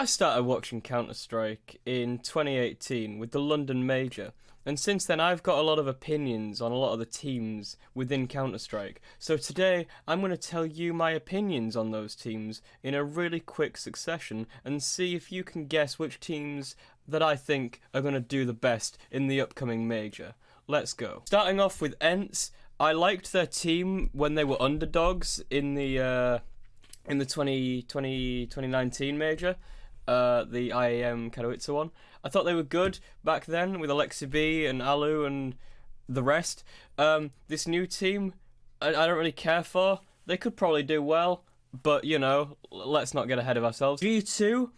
I started watching Counter-Strike in 2018 with the London Major, and since then I've got a lot of opinions on a lot of the teams within Counter-Strike. So today I'm going to tell you my opinions on those teams in a really quick succession and see if you can guess which teams that I think are going to do the best in the upcoming Major. Let's go. Starting off with ENCE, I liked their team when they were underdogs in the 2019 Major. The IAM Katowice one. I thought they were good back then with Alexi B and Alu and the rest. This new team, I don't really care for. They could probably do well, but you know, let's not get ahead of ourselves. G2,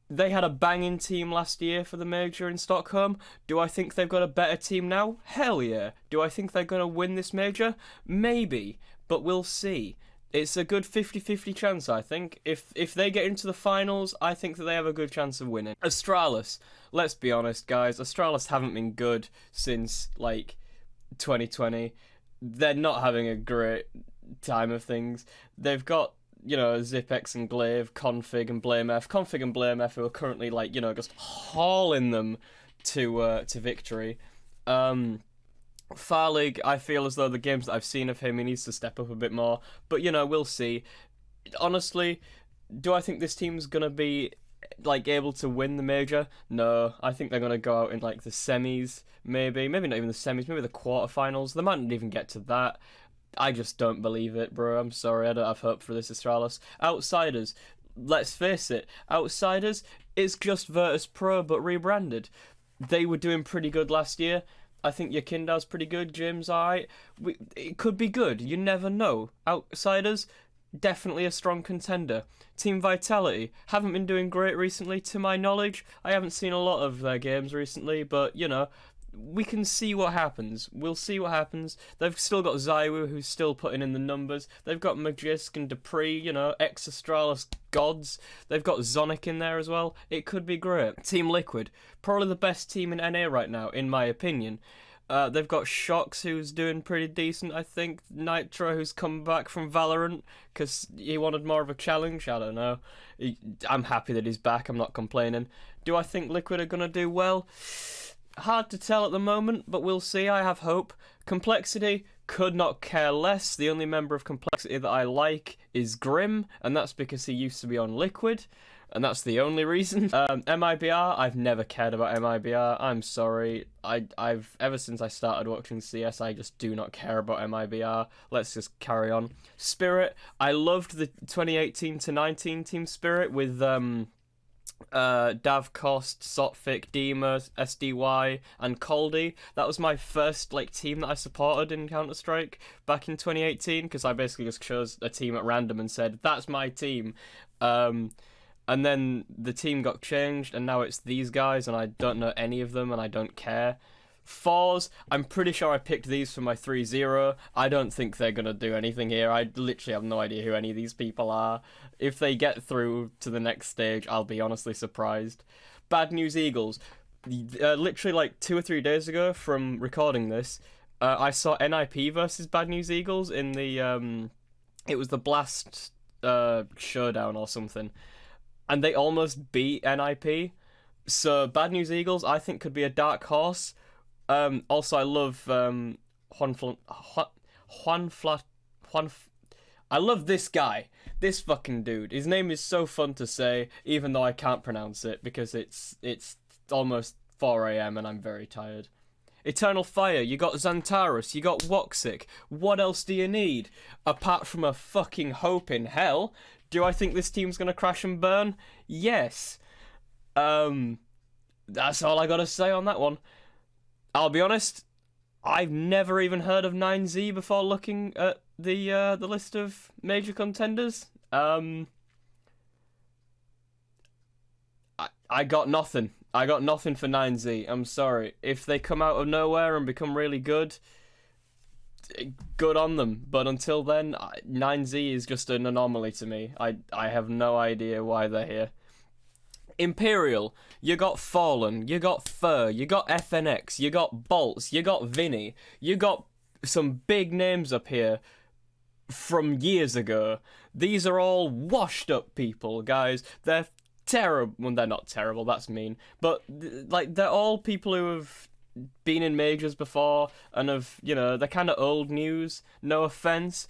they had a banging team last year for the Major in Stockholm. Do I think they've got a better team now? Hell yeah. Do I think they're going to win this Major? Maybe, but we'll see. It's a good 50-50 chance, I think. If they get into the finals, I think that they have a good chance of winning. Astralis, let's be honest, guys. Astralis haven't been good since, 2020. They're not having a great time of things. They've got, Zipex and Glaive, Config and BlameF. Config and BlameF who are currently, just hauling them to victory. Farlig, I feel as though the games that I've seen of him, he needs to step up a bit more. But, we'll see. Honestly, do I think this team's going to be, able to win the Major? No. I think they're going to go out in, the semis, maybe. Maybe not even the semis, maybe the quarterfinals. They might not even get to that. I just don't believe it, bro. I'm sorry, I don't have hope for this Astralis. Outsiders, let's face it. Outsiders, it's just Virtus Pro, but rebranded. They were doing pretty good last year. I think Yakindar's pretty good, Jim's alright. It could be good, you never know. Outsiders, definitely a strong contender. Team Vitality, haven't been doing great recently to my knowledge. I haven't seen a lot of their games recently, but, we can see what happens. We'll see what happens. They've still got Zywoo, who's still putting in the numbers. They've got Magisk and Dupree, ex-Astralis gods. They've got Zonic in there as well. It could be great. Team Liquid, probably the best team in NA right now, in my opinion. They've got Shox, who's doing pretty decent, I think. Nitro, who's come back from Valorant, because he wanted more of a challenge. I don't know. I'm happy that he's back. I'm not complaining. Do I think Liquid are going to do well? Hard to tell at the moment, but we'll see. I have hope. Complexity, could not care less. The only member of Complexity that I like is Grim, and that's because he used to be on Liquid, and that's the only reason. MIBR, I've never cared about MIBR. I'm sorry. I've ever since I started watching CS, I just do not care about MIBR. Let's just carry on. Spirit, I loved the 2018 to 19 Team Spirit with Dav Cost, Sotfik, Dima, SDY, and Caldy. That was my first team that I supported in Counter-Strike back in 2018, because I basically just chose a team at random and said, that's my team. And then the team got changed, and now it's these guys, and I don't know any of them, and I don't care. forZe, I'm pretty sure I picked these for my 3-0. I don't think they're going to do anything here. I literally have no idea who any of these people are. If they get through to the next stage, I'll be honestly surprised. Bad News Eagles. Literally 2 or 3 days ago from recording this, I saw NIP versus Bad News Eagles in the, it was the Blast showdown or something. And they almost beat NIP. So Bad News Eagles, I think, could be a dark horse. Also, I love I love this guy, this fucking dude. His name is so fun to say, even though I can't pronounce it because it's almost 4 AM and I'm very tired. Eternal Fire, you got Xantaros, you got Woxic. What else do you need apart from a fucking hope in hell? Do I think this team's gonna crash and burn? Yes. That's all I gotta say on that one. I'll be honest, I've never even heard of 9Z before looking at the list of major contenders. I got nothing. I got nothing for 9Z. I'm sorry. If they come out of nowhere and become really good, good on them. But until then, 9Z is just an anomaly to me. I have no idea why they're here. Imperial, you got Fallen, you got Fur, you got FNX, you got Bolts, you got Vinny, you got some big names up here from years ago. These are all washed up people, guys. They're terrible. Well, they're not terrible, that's mean. But, like, they're all people who have been in majors before and have, you know, they're kind of old news. No offense.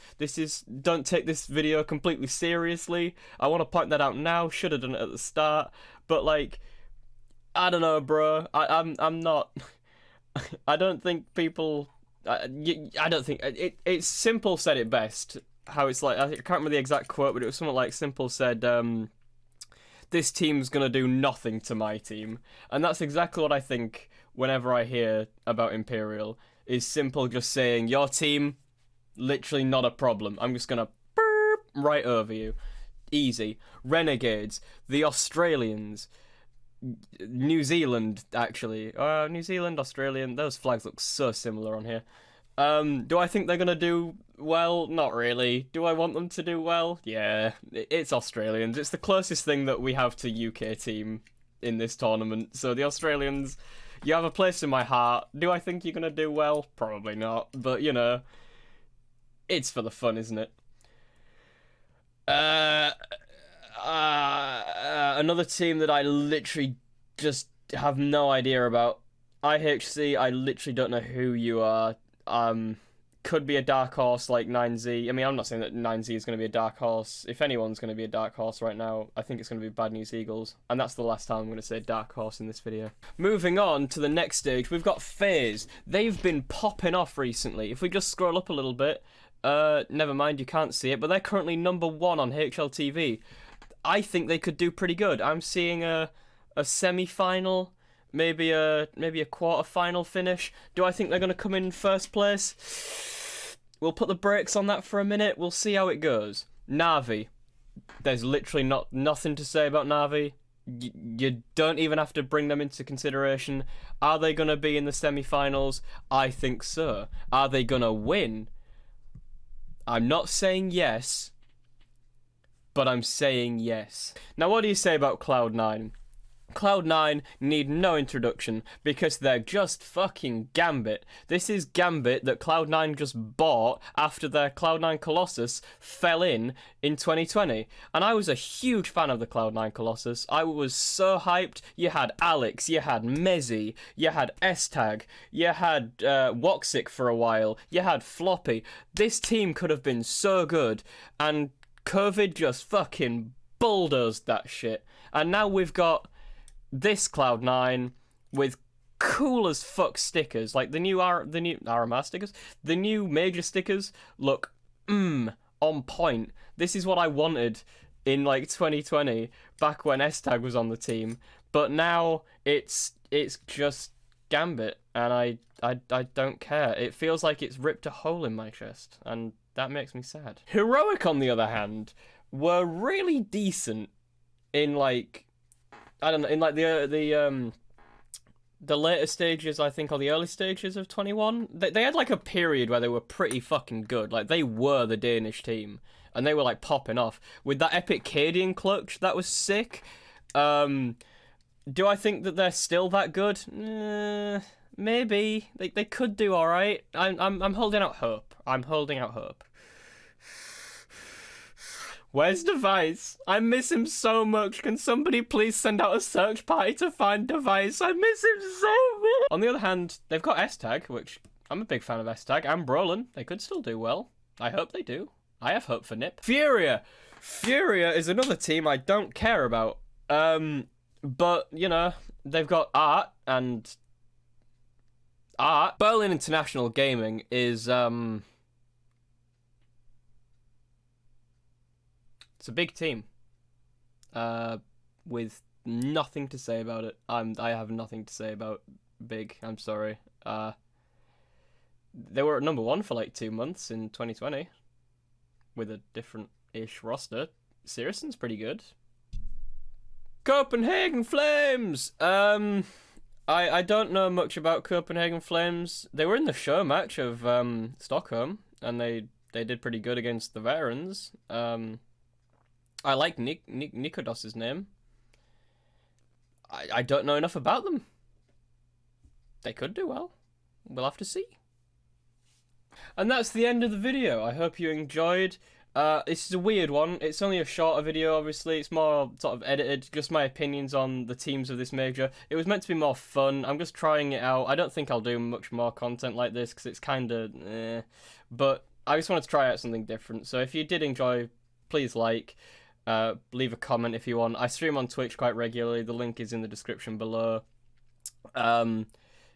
Don't take this video completely seriously. I want to point that out now. Should have done it at the start. But, like, I don't know, bro. I'm not. I don't think people. I don't think it's Simple said it best. How it's like, I can't remember the exact quote, but it was something like Simple said, "This team's gonna do nothing to my team," and that's exactly what I think whenever I hear about Imperial. Is Simple just saying, "Your team, literally not a problem. I'm just gonna burp right over you, easy." Renegades, the Australians. New Zealand, actually. New Zealand, Australian, those flags look so similar on here. Do I think they're going to do well? Not really. Do I want them to do well? Yeah, it's Australians. It's the closest thing that we have to UK team in this tournament. So the Australians, you have a place in my heart. Do I think you're going to do well? Probably not. But, you know, it's for the fun, isn't it? Another team that I literally just have no idea about. IHC, I literally don't know who you are. Could be a dark horse like 9Z. I mean, I'm not saying that 9Z is going to be a dark horse. If anyone's going to be a dark horse right now, I think it's going to be Bad News Eagles. And that's the last time I'm going to say dark horse in this video. Moving on to the next stage, we've got Faze. They've been popping off recently. If we just scroll up a little bit, never mind, you can't see it, but they're currently #1 on HLTV. I think they could do pretty good. I'm seeing a semi-final, maybe a quarter-final finish. Do I think they're going to come in first place? We'll put the brakes on that for a minute. We'll see how it goes. Na'Vi. There's literally nothing to say about Na'Vi. You don't even have to bring them into consideration. Are they going to be in the semi-finals? I think so. Are they going to win? I'm not saying yes, but I'm saying yes. Now, what do you say about Cloud9? Cloud9 need no introduction because they're just fucking Gambit. This is Gambit that Cloud9 just bought after their Cloud9 Colossus fell in 2020. And I was a huge fan of the Cloud9 Colossus. I was so hyped. You had Alex, you had Mezzy, you had S-Tag, you had Woxic for a while, you had Floppy. This team could have been so good, and COVID just fucking bulldozed that shit. And now we've got this Cloud9 with cool as fuck stickers, like the new RMR stickers, the new major stickers look on point. This is what I wanted in like 2020, back when S-Tag was on the team. But now it's just Gambit, and I don't care. It feels like it's ripped a hole in my chest, and that makes me sad. Heroic, on the other hand, were really decent in like, I don't know, in like the later stages, I think, or the early stages of 21. They had like a period where they were pretty fucking good. Like, they were the Danish team, and they were like popping off with that epic Cadian clutch. That was sick. Do I think that they're still that good? Maybe they could do all right. I'm holding out hope. I'm holding out hope. Where's Device? I miss him so much. Can somebody please send out a search party to find Device? I miss him so much. On the other hand, they've got S-Tag, which I'm a big fan of S-Tag, and Brolin. They could still do well. I hope they do. I have hope for Nip. FURIA. FURIA is another team I don't care about. But, you know, they've got art and art. Berlin International Gaming is, it's a big team, with nothing to say about it. I have nothing to say about big. I'm sorry. They were at #1 for like 2 months in 2020, with a different-ish roster. Siriuson's pretty good. Copenhagen Flames. I don't know much about Copenhagen Flames. They were in the show match of Stockholm, and they did pretty good against the veterans. I like Nikodos's name. I don't know enough about them. They could do well. We'll have to see. And that's the end of the video. I hope you enjoyed. This is a weird one. It's only a shorter video, obviously. It's more sort of edited, just my opinions on the teams of this major. It was meant to be more fun. I'm just trying it out. I don't think I'll do much more content like this because it's kind of but I just wanted to try out something different. So if you did enjoy, please like, leave a comment if you want. I stream on Twitch quite regularly. The link is in the description below.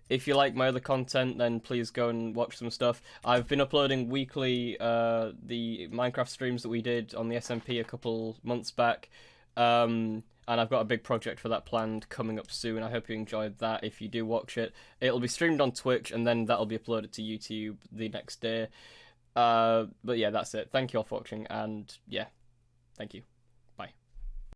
If you like my other content, then please go and watch some stuff. I've been uploading weekly the Minecraft streams that we did on the SMP a couple months back. And I've got a big project for that planned coming up soon. I hope you enjoyed that if you do watch it. It'll be streamed on Twitch, and then that'll be uploaded to YouTube the next day. But yeah, that's it. Thank you all for watching, and yeah, thank you.